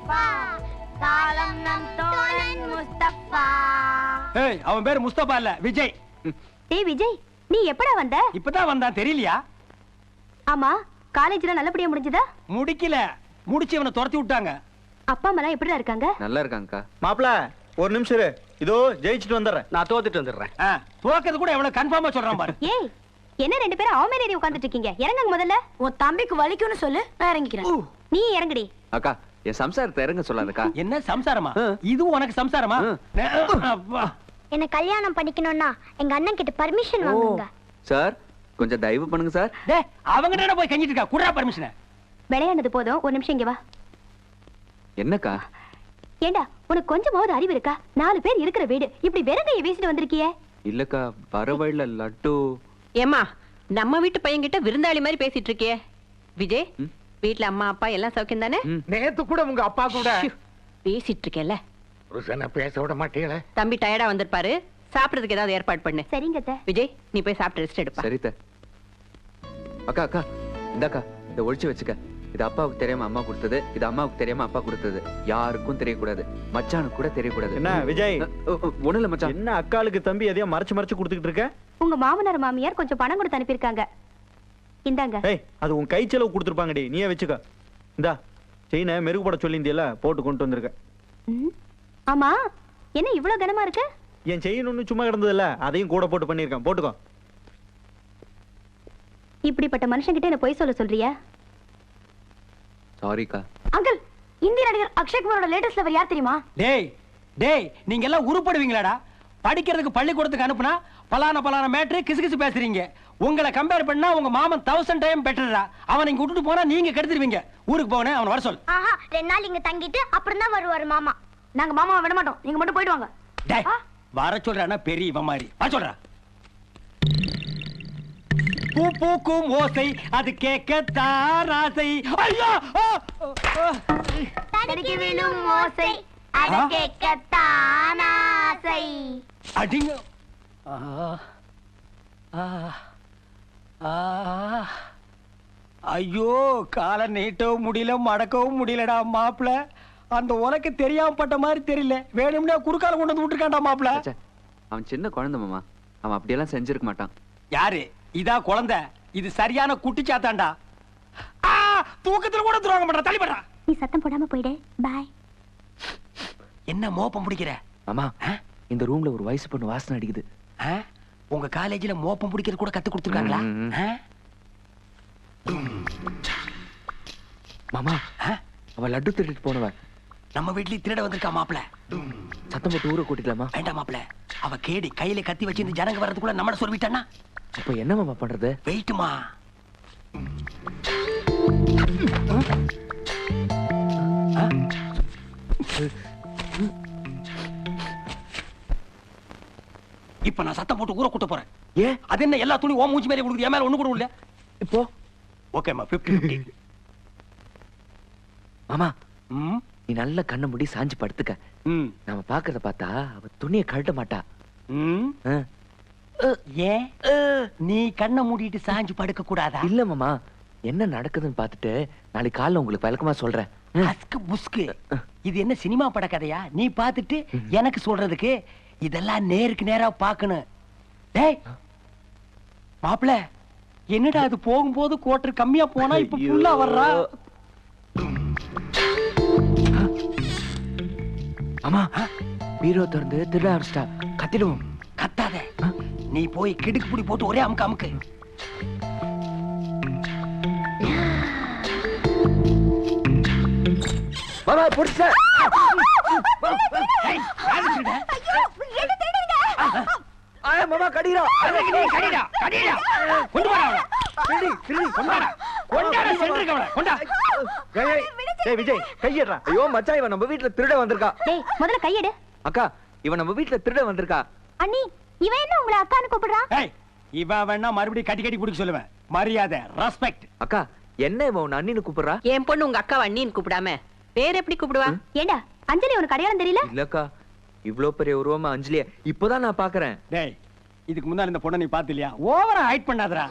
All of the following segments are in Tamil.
முஸ்தபா காலம் நம் தோழன் முஸ்தபா. ஏய், அவன் பேரு முஸ்தபா இல்ல, விஜய். டேய் விஜய், நீ எப்படா வந்த? இப்பதான் வந்தான், தெரியலையா? ஆமா, காலேஜ்ல நல்லபடியா முடிஞ்சதா? முடிக்கல, முடிச்சு இவனை துரத்தி விட்டாங்க. அப்பா அம்மா எல்லாம் எப்படிடா இருக்காங்க? நல்லா இருக்காங்கக்கா. மாப்பிள ஒரு நிமிஷம் இரு, இதோ ஜெயிச்சுட்டு வந்துடுறேன். நான் தோத்துட்டு வந்துடுறேன். தோக்கிறது கூட எவ்வளவு கன்ஃபார்மா சொல்றான் பாரு. ஏய், என்ன ரெண்டு பேரும் அவன் மேல ஏறி உட்கார்ந்துட்டு இருக்கீங்க? இறங்குங்க முதல்ல. உன் தம்பிக்கு வலிக்கும்னு சொல்லு, நான் இறங்கிக்கிறேன். நீ இறங்குடி. அக்கா, என் சம்சாரத்தை இறங்க சொல்லாதக்கா. என்ன சம்சாரமா? இதுவும் உனக்கு சம்சாரமா? என்ன கல்யாணம் பண்ணிக்கணும்னா எங்க அண்ணன் கிட்ட பர்மிஷன் வாங்குங்க. சார், கொஞ்சம் தயவு பண்ணுங்க சார். டேய், அவங்கிட்ட என்ன போய் கஞ்சிட்டு இருக்கா? குடுறா பர்மிஷன். விளையாண்டது போதும், ஒரு நிமிஷம் இங்க வா. என்னக்கா? ஏண்டா, உனக்கு கொஞ்சமாவது அறிவு இருக்கா? 4 பேர் இருக்கிற வீடு, இப்படி வெறுங்கையை வீசிட்டு வந்திருக்கியே. இல்லக்கா, வர வழியில லட்டு. ஏமா, நம்ம வீட்டு பையன்கிட்ட விருந்தாளி மாதிரி பேசிட்டு இருக்கியே. விஜய், வீட்டுல அம்மா அப்பா எல்லாம் சௌக்கியம் தானே? நேத்து கூட உங்க அப்பா கூட பேசிட்டு இருக்கேன்ல. புருஷனை பேச விட மாட்டீங்களே. தம்பி டயர்டா வந்திருப்பாரு, சாப்பிடுறதுக்கு ஏதாவது ஏற்பாடு பண்ணு. சரிங்க அத்தை. விஜய், நீ போய் சாப்பிட்டு ரெஸ்ட் எடுப்பா. சரித்த. அக்கா அக்கா, இந்தாக்கா, இதை ஒழிச்சு வச்சுக்க. இது அப்பாவுக்கு தெரியாம அம்மா கொடுத்தது, இது அம்மாவுக்கு தெரியாம அப்பா கொடுத்தது. யாருக்கும் தெரியக்கூடாது, மச்சானுக்கு கூட தெரியக்கூடாது. என்ன விஜய்? ஒண்ணு இல்ல மச்சான். என்ன அக்காளுக்கு தம்பி எதையோ மறைச்சு மறைச்சு கொடுத்துக்கிட்டு இருக்க? உங்க மாமனார் மாமியார் கொஞ்சம் பணம் கொடுத்து அனுப்பியிருக்காங்க. இந்தாங்க. ஏய், அது உன் கை செலவு கொடுத்துருப்பாங்கடி, நீயே வச்சுக்க. இந்தா செயினை மெருகு போட சொல்லியிருந்தியல, போட்டு கொண்டு வந்திருக்க. ஆமா, என்ன இவ்வளவு கனமா இருக்கு? என் செயின் ஒண்ணு சும்மா கிடந்ததில்ல, அதையும் கூட போட்டு பண்ணிருக்கேன், போட்டுக்கோ. இப்படிப்பட்ட மனுஷங்கிட்ட என்ன பொய் சொல்ல சொல்றியா? சாரிக்கா. அங்கிள், இந்திய நடிகர் அக்ஷய் குமாரோட லேட்டஸ்ட் லவர் யார் தெரியுமா? டேய் டேய், நீங்க எல்லாம் உருப்படுவீங்களாடா? படிக்கிறதுக்கு பள்ளிக்கூடத்துக்கு அனுப்புனா பலான மேட்ரு கிசுகிசு பேசுறீங்க. உங்களை கம்பேர் பண்ணா உங்க மாமன் 1000 டைம் பெட்டரா. அவன் இங்க விட்டுட்டு போனா நீங்க கெடுத்துருவீங்க. ஊருக்கு போனே, அவன் வர சொல். 2 நாள் இங்க தங்கிட்டு அப்புறம் தான் வருவாரு மாமா. நாங்க மாமாவை விட மாட்டோம், நீங்க மட்டும் போயிட்டு வாங்க. டேய், வர சொல்றானா பெரிய இவன் மாதிரி. வர சொல்றா. பூ பூக்கும் ஓசை, அது கேட்கத்தான் ஆசை. ஐயோ! தடுக்கி விழும் ஓசை, அது கேட்கத்தான் ஆசை. அடிங்க. ஐயோ, காலை நீட்டவும் முடியல, மடக்கவும் முடியலடா மாப்பிள. அந்த உனக்கு தெரியாம பட்ட மாதிரி தெரியல, வேணும்னே குறுக்கால கொண்டு வந்து விட்டுருக்கான்டா மாப்பிள. அவன் சின்ன குழந்தை மாமா, அவன் அப்படியெல்லாம் செஞ்சிருக்க மாட்டான். யாரு? இதா குழந்தை? இது சரியான குட்டிச்சாத்தாண்டா. தூக்கத்துல கூட துரோகம் பண்ற. தள்ளிப்படா. நீ சத்தம் போடாம போயிடு. பாய். என்ன மோப்பம் பிடிக்கிற? மாமா, இந்த ரூம்ல ஒரு வயசு பொண்ணு வாசனை அடிக்குது. உங்க காலேஜ்ல மோப்பம் பிடிக்கிறது கூட கத்து கொடுத்துருக்காங்களா? மாமா, அவ லட்டு திருடிட்டு போனவ நம்ம வீட்லயே திருட வந்திருக்கா மாப்பிள. சத்தம் போட்டு ஊரை கூட்டிக்கலாமா? வேண்டாம் மாப்பிள, அவ கேடி கையில கத்தி வச்சு இந்த ஜனங்க வர்றதுக்குள்ள நம்மள சொல்லிட்டானா? அப்ப என்ன மாமா பண்றது? வெயிட்டுமா. இப்ப நான் சத்தம் போட்டு ஊரை கூட்ட போறேன். ஏன்? அது என்ன எல்லா துணி ஓ மூஞ்சி மேலே கொடுக்குது, என் மேல ஒண்ணு கூட இல்ல. இப்போ ஓகேமா, 50-50. மாமா, நீ நல்ல கண்ணை மூடி சாஞ்சு படுத்துக்க. நாம பாக்குறத பார்த்தா அவ துணியை கழட்ட மாட்டா. ஏன் நீ கண்ணை மூடிட்டு சாஞ்சு படுக்க கூடாதா? இல்ல மாமா, என்ன நடக்குதுன்னு பாத்துட்டு நாளைக்கு காலைல உங்களுக்கு விளக்கமா சொல்றேன். அஸ்கு புஸ்கு. இது என்ன சினிமா பட கதையா? நீ பாத்துட்டு எனக்கு சொல்றதுக்கு? இதெல்லாம் நேருக்கு நேரா பாக்கணும். டேய் மாப்பிள, என்னடா அது போகும்போது கோட்டர் கம்மியா போனா இப்ப ஃபுல்லா வர்றா. மாமா, பீரோ திறந்து திருட ஆரம்பிச்சிட்டா. கத்திடுவோம். கத்தாத, நீ போய் கிடுக்கு புடி போட்டு ஒரே அமுக்கு அமுக்கு. மாமா புடிச்ச. மாமா கடிரா. கடிடா கடிடா. கொண்டு வாடா. திருடி திருடி கொண்டாடா. கொண்டாடா சென்டருக்கு அவளை. கொண்டா. டேய் விஜய், கையேறா. ஐயோ மச்சான், இவன் நம்ம வீட்ல திருட வந்திருக்கா. டேய் முதல்ல கையெடு. அக்கா, இவன் நம்ம வீட்ல திருட வந்திருக்கா. அண்ணி, இவன் என்ன உங்களை அக்கான்னு கூப்பிடுறான்? ஏய், இவன் வேணா மறுபடியும் கட்டி கட்டி குடிக்க சொல்லுவேன். மரியாதை, ரெஸ்பெக்ட். அக்கா, என்ன இவன் உன் அண்ணின்னு கூப்பிடுறா? என் பொண்ணு உங்க அக்காவை அண்ணின்னு கூப்பிடாம வேற எப்படி கூப்பிடுவா? ஏண்டா, அஞ்சலி உனக்கு அடையாளம் தெரியல? இல்லக்கா, இவ்ளோ பெரிய உருவமா அஞ்சலிய இப்போதான் நான் பாக்குறேன். டேய், இதுக்கு முன்னாடி இந்த பொண்ணை நீ பாத்தியா? ஓவரா ஹைட் பண்ணாதடா.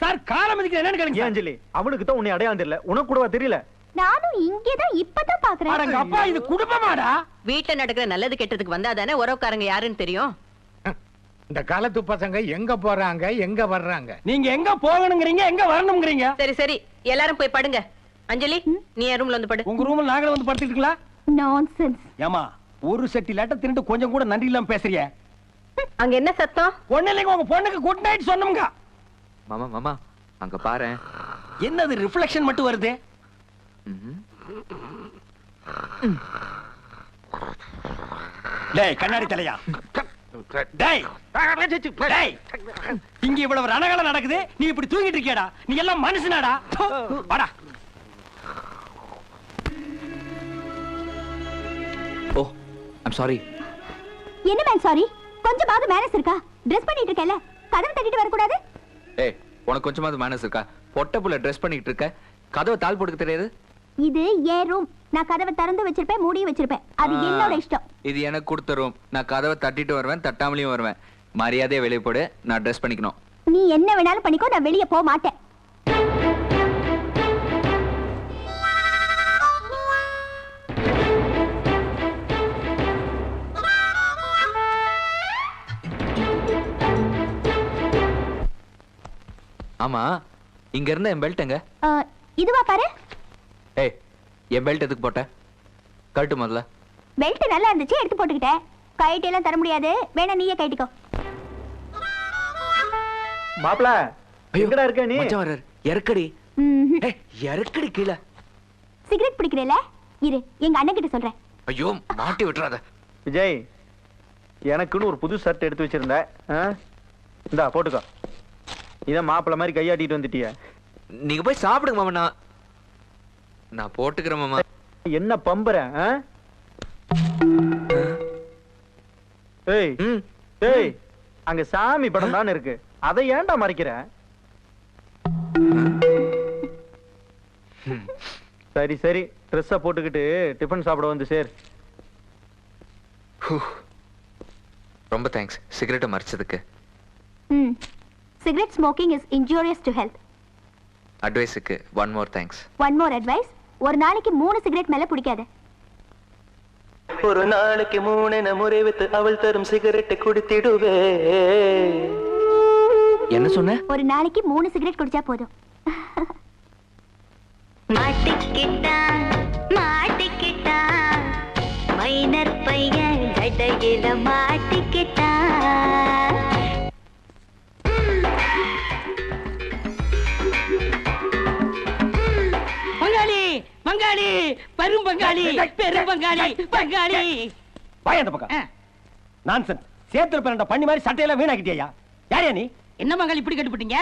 சார் காலம் இதுக்கு என்னன்னு கேளுங்க. ஏன் அஞ்சலி, அவனுக்கு தான் உன்னை அடையாளம் தெரியல, உனக்கு கூடவா தெரியல? நானும் இங்கேதான் இப்பதான் பாக்குறேன். அடங்க அப்பா, இது குடும்பமாடா? வீட்டுல நடக்கிற நல்லது கெட்டதுக்கு வந்தா தானே உறவுக்காரங்க யாருன்னு தெரியும். இந்த காலத்து பசங்க எங்க போறாங்க எங்க வர்றாங்க? நீங்க எங்க போகணுங்கிறீங்க, எங்க வரணுங்கிறீங்க? சரி சரி, எல்லாரும் போய் படுங்க. அஞ்சலி, நீ என் ரூம்ல வந்து படு. உங்க ரூம்ல நாங்களே வந்து படுத்துக்கிட்டுங்களா? நான்சென்ஸ். ஏமா, ஒரு செட்டி லட்ட தின்னுட்டு கொஞ்சம் கூட நன்றி இல்லாம பேசுறிய? அங்க என்ன சத்தம்? ஒண்ணு இல்லைங்க, உங்க பொண்ணுக்கு குட் நைட் சொன்னோம்ங்க. மாமா மாமா அங்க பாரு. என்னது ரிஃப்ளெக்ஷன் மட்டும் வருது? டேய் கண்ணாடி தலையா, டேய் டேய், இங்க இவ்வளவு ரணகலம் நடக்குது, நீ இப்படி தூங்கிட்டு இருக்கியாடா? நீ எல்லாம் மனுஷனாடா? வாடா. ஓ ஐம் சாரி. என்ன மேம் சாரி? கொஞ்சமாவது மேனஸ் இருக்கா? ட்ரெஸ் பண்ணிட்டு இருக்கல, கதவை தட்டிட்டு வர கூடாது? ஏய், உனக்கு கொஞ்சமாவது மேனஸ் இருக்கா? பொட்ட புள்ள ட்ரெஸ் பண்ணிட்டு இருக்க, கதவை தாள் போட்டுக்க தெரியாது? இது ஏன் ரூம். நான் கதவை திறந்து வச்சிருப்பேன், மூடி வச்சிருப்பேன். அது என்னோட இஷ்டம். இது எனக்கு கொடுத்த ரூம். நான் கதவை தட்டிட்டு வருவேன், தட்டாமலையும் வருவேன். மரியாதையா வெளியே போடு, நான் ட்ரெஸ் பண்ணிக்கணும். நீ என்ன வேணாலும் பண்ணிக்கோ, நான் வெளியே போக மாட்டேன். ஆமா, இங்க இருந்த என் பெல்ட் எங்க? இதுவா பாரு. ஏய், என் பெல்ட் எதுக்கு போட்ட? கழட்டு முதல்ல. பெல்ட் நல்லா இருந்துச்சு, எடுத்து போட்டுக்கிட்டேன். கைட்டு எல்லாம் தர முடியாது, வேணா நீயே கைட்டிக்கோ. மாப்ள, எங்கடா இருக்க நீ? மச்சான் வர்றாரு. இறக்கடி. ம்ஹும். ஏய், இறக்கடி கீழே. சிகரெட் பிடிக்கிறேல, இரு எங்க அண்ணன் கிட்ட சொல்றேன். ஐயோ, மாட்டி விட்டுறாத. விஜய், எனக்குன்னு ஒரு புது ஷர்ட் எடுத்து வச்சிருந்த. இந்தா போட்டுக்கோ. இதான் மாப்பிள்ள மாதிரி கையாட்டிட்டு வந்துட்டிய. நீங்க போய் சாப்பிடுங்க மாமா. நான் போட்டுக்கிறேன் மாமா. என்ன பம்பற? ஏய் ஏய், அங்க சாமி படம் தான் இருக்கு, அதை ஏன்டா மறைக்கிற? சரி சரி, ட்ரெஸ்ஸ போட்டுக்கிட்டு டிஃபன் சாப்பிட வந்து சேர். ரொம்ப தேங்க்ஸ் சிகரெட்டை மறைச்சதுக்கு. Cigarette smoking is injurious to health. அட்வைஸுக்கு one more thanks. One more advice. ஒரு நாளைக்கு 3 சிகரெட் மேல பிடிக்காத. ஒரு நாளைக்கு 3 முறை வித்து அவள் தரும் சிகரெட்டை குடித்திடுவே. என்ன சொன்ன? ஒரு நாளைக்கு 3 சிகரெட் குடிச்சா போதும். மாட்டிக்கிட்டா மாட்டிக்கிட்டா மைனர் பையன் கடையில மாட்டிக்கிட்டா. பங்காளி பங்காளி, பெரும் பங்காளி, பெரும் பங்காளி, பங்காளி. வாயா அந்த பக்கம். நான்சென்ஸ். சேத்துல பிறந்த பண்ணி மாதிரி சட்டையெல்லாம் வீணாக்கிட்டியா? யாரையா நீ? என்ன மகள் இப்படி கட்டுப்பிட்டீங்க?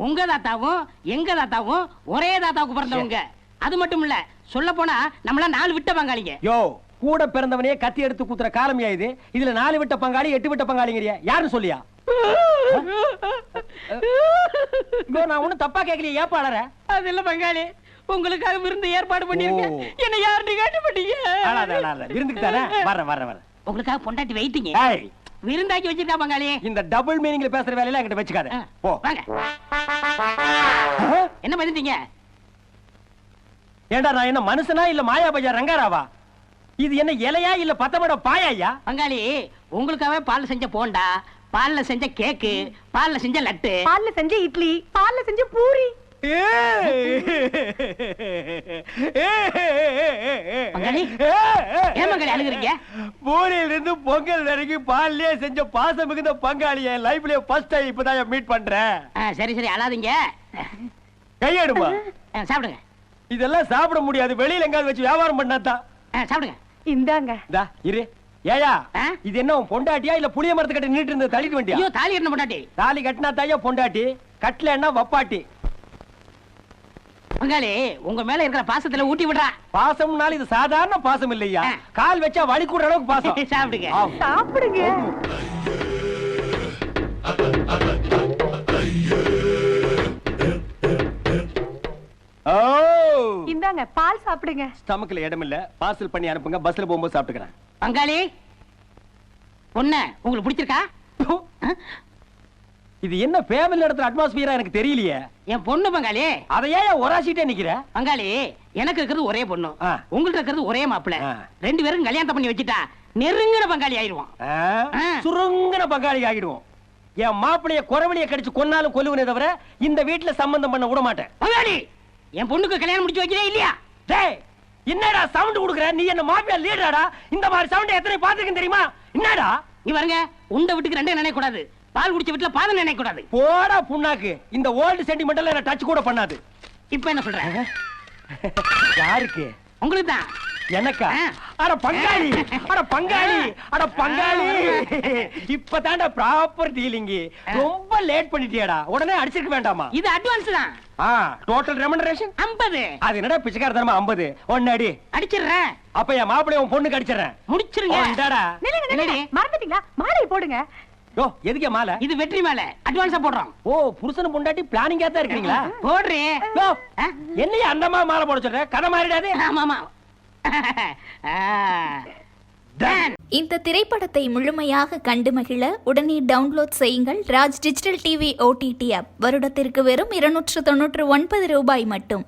உங்க தாத்தாவும் எங்க தாத்தாவும் ஒரே தாத்தாவுக்கு பிறந்தவங்க. அது மட்டும் இல்ல, சொல்ல போனா நம்மள 4 விட்ட பங்காளிங்க. யோ, கூட பிறந்தவனே கத்தி எடுத்து குத்துற காலமியா இது? இதுல 4 விட்ட பங்காளி 8 விட்ட பங்காளிங்கறியா? யாருன்னு சொல்லியா? நான் ஒண்ணும் தப்பா கேட்கலையே, ஏன் பாடற? அது இல்ல பங்காளி, உங்களுக்காக விருந்து ஏற்பாடு பண்ணிருக்கேன். என்ன யாருன்னு காட்டுப்பட்டீங்க? விருந்துக்கு தானே வரேன் வரேன் வரேன். உங்களுக்காக பொண்டாட்டி வெயிட்டிங்க. விருந்தாக்கி வச்சிருக்கா பங்காளி. இந்த டபுள் மீனிங்ல பேசுற வேலையில என்கிட்ட வச்சுக்காத. போ. வாங்க. என்ன பண்ணிட்டீங்க? ஏண்டா, நான் என்ன மனுஷனா இல்ல மாயா பஜார் ரங்காராவா? இது என்ன இலையா இல்ல பத்தமட பாயாயா? பங்காளி, உங்களுக்காக பால்ல செஞ்ச போண்டா, பால்ல செஞ்ச கேக்கு, பால்ல செஞ்ச லட்டு, பால்ல செஞ்ச இட்லி, பால்ல செஞ்ச பூரி. பங்காளி, ஏன் பங்காளி அழுகுறீங்க? பூரியில இருந்து பொங்கல் வரைக்கும் பால்லயே செஞ்ச பாசம் மிகுந்த பங்காளி என் லைஃப்லயே ஃபர்ஸ்ட் டைம் இப்பதான் மீட் பண்றேன். சரி சரி, அழாதீங்க. கையெடுப்பா. சாப்பிடுங்க. இதெல்லாம் சாப்பிட முடியாது, வெளியில எங்காவது வச்சு வியாபாரம் பண்ணாதான். சாப்பிடுங்க. இந்தாங்க. இரு. ஏயா, இது என்ன உன் பொண்டாட்டியா இல்ல புளிய மரத்து கட்டி நீட்டு இருந்த தள்ளிட்டு வண்டியா? ஐயோ, தாலி கட்டின பொண்டாட்டி. தாலி கட்டினா தாயா பொண்டாட்டி, கட்டல என்ன வப்பாட்டி. பங்காளி, உங்க மேல இருக்கிற பாசத்துல ஊட்டி விடுறா. பாசம்னால இது சாதாரண பாசம் இல்லையா, கால் வச்சா வலி கூட அளவுக்கு பாசம். சாப்பிடுங்க. சாப்பிடுங்க. இந்தாங்க, பால் சாப்பிடுங்க. ஸ்டமக்ல இடம் இல்ல, பார்சல் பண்ணி அனுப்புங்க, பஸ்ல போகும்போது சாப்பிட்டுக்கிறேன். பங்காளி, பொண்ணு உங்களுக்கு பிடிச்சிருக்கா? இது என்ன ஃபேமிலி நடத்துற அட்மாஸ்பியரா எனக்கு தெரியலையே. என் பொண்ணு பங்காளி. அதையே ஒராசிட்டே நிக்கிற பங்காளி, எனக்கு இருக்கிறது ஒரே பொண்ணு, ஆ. உங்கள்ட்ட இருக்கிறது ஒரே மாப்பிள்ளை. ஆ. 2 பேரும் கல்யாணம் பண்ணி வச்சுட்டா நெருங்கின பங்காளி ஆயிருவோம். சுருங்கின பங்காளி ஆகிடுவோம். என் மாப்பிளைய குறவழிய கடிச்சு கொன்னாலும் கொல்லுவனே தவிர இந்த வீட்டுல சம்பந்தம் பண்ண விட மாட்டேன். பங்காளி, என் பொண்ணுக்கு கல்யாணம் முடிச்சு வைக்கிறே இல்லையா? டேய், என்னடா சவுண்ட் குடுக்குற? நீ என்ன மாப்பியா லீடராடா? இந்த மாதிரி சவுண்ட் எத்தனை பாத்துக்கன்னு தெரியுமா? என்னடா நீ பாருங்க, உண்ட வீட்டுக்கு 2 நினைக்க கூடாது, பால் குடிச்ச வீட்டுல பாதம் நினைக்க கூடாது. போடா புண்ணாக்கு. இந்த ஓல்டு சென்டிமெண்டல் என்ன டச் கூட பண்ணாது. இப்ப என்ன சொல்ற? யாருக்கு? உங்களுக்கு தான். எனக்கா? அட பங்காளி, அட பங்காளி, அட பங்காளி. இப்பதான்டா ப்ராப்பர் டீலிங். ரொம்ப லேட் பண்ணிட்டியாடா. உடனே அடிச்சிருக்க வேண்டாமா? இது அட்வான்ஸ் தான். Total remuneration 50. அது என்னடா பிச்சைக்காரத்தனமா 50? ஒன்னு அடி. அடிச்சிடுறேன். அப்ப என் மாப்பிளைய உன் பொண்ணுக்கு அடிச்சிடுறேன். முடிச்சிருங்க. இந்தாடா. என்னடி? மறந்துட்டீங்களா? மாலை போடுங்க. யோ, எதுக்கு மாலை? இது வெற்றி மேல அட்வான்ஸா போடுறோம். ஓ, புருஷன் பொண்டாட்டி பிளானிங்கா தான் இருக்கீங்களா? போடுறே. யோ, என்னைய அந்த மாலை போட சொல்ற? கதை மாறிடாது. ஆமாமா. இந்த திரைப்படத்தை முழுமையாக கண்டு மகிழ உடனே டவுன்லோட் செய்யுங்கள் Raj digital TV OTT app. வருடத்திற்கு வெறும் 299 ரூபாய் மட்டும்.